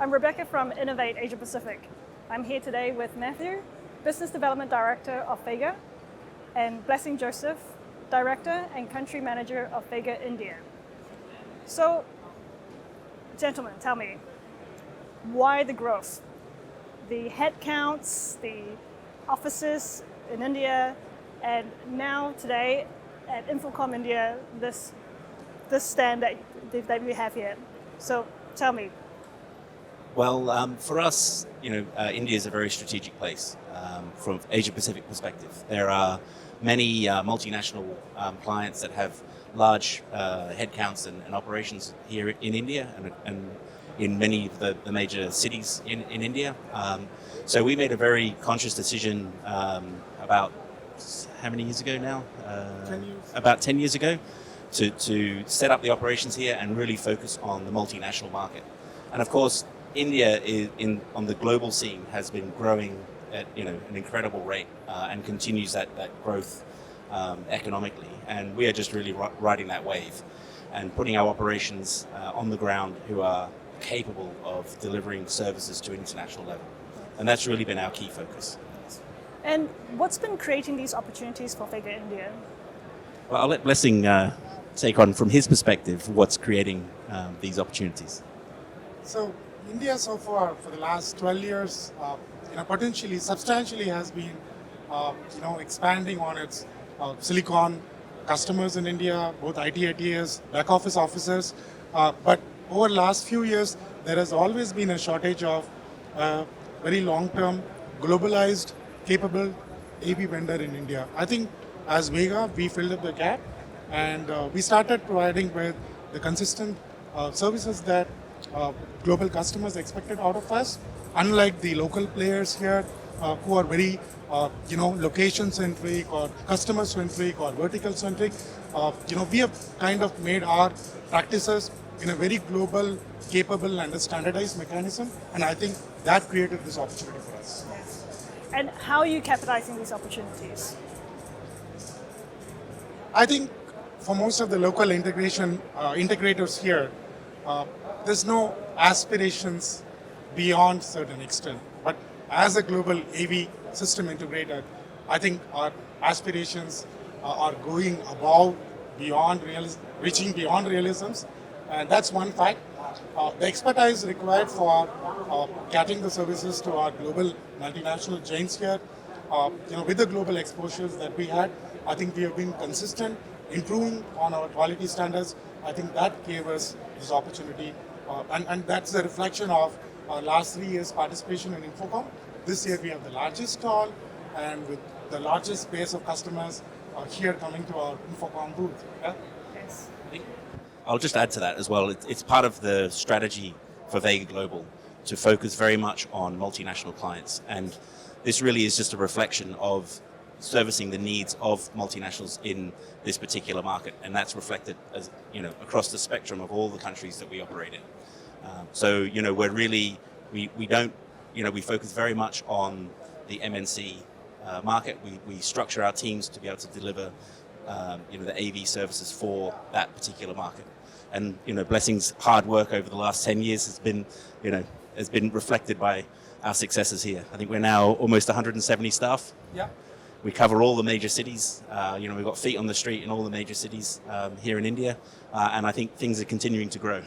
I'm Rebecca from Inavate Asia Pacific. I'm here today with Matthew, Business Development Director of Vega, and Blessing Joseph, Director and Country Manager of Vega India. So, gentlemen, tell me, why the growth? The headcounts, the offices in India, and now today at InfoComm India, this stand that we have here. So tell me. Well, for us, India is a very strategic place from Asia Pacific perspective. There are many multinational clients that have large headcounts and operations here in India and in many of the major cities in India. So we made a very conscious decision about how many years ago now? 10 years. About 10 years ago to set up the operations here and really focus on the multinational market. And of course, India on the global scene has been growing at an incredible rate and continues that growth economically. And we are just really riding that wave and putting our operations on the ground who are capable of delivering services to an international level. And that's really been our key focus. And what's been creating these opportunities for Vega India? Well, I'll let Blessing take on from his perspective what's creating these opportunities. So India so far for the last 12 years, potentially substantially has been, expanding on its silicon customers in India, both IT, ITS, back office officers. But over the last few years, there has always been a shortage of very long-term, globalized, capable AV vendor in India. I think as Vega, we filled up the gap and we started providing with the consistent services that global customers expected out of us. Unlike the local players here who are very, location-centric or customer-centric or vertical-centric, we have kind of made our practices in a very global, capable and a standardized mechanism. And I think that created this opportunity for us. And how are you capitalizing these opportunities? I think for most of the local integrators here, there's no aspirations beyond certain extent. But as a global AV system integrator, I think our aspirations are going above, reaching beyond realisms. And that's one fact. The expertise required for catering the services to our global multinational giants here, with the global exposures that we had, I think we have been consistent, improving on our quality standards. I think that gave us this opportunity, and that's the reflection of our last 3 years participation in InfoComm. This year we have the largest stall and with the largest base of customers here coming to our InfoComm booth. Yeah? Yes. I'll just add to that as well. It's part of the strategy for Vega Global to focus very much on multinational clients. And this really is just a reflection of servicing the needs of multinationals in this particular market. And that's reflected as, across the spectrum of all the countries that we operate in. So, we're really, we don't, we focus very much on the MNC market. We structure our teams to be able to deliver the AV services for that particular market. And, Blessing's hard work over the last 10 years has been reflected by our successes here. I think we're now almost 170 staff. Yeah. We cover all the major cities. We've got feet on the street in all the major cities here in India. And I think things are continuing to grow.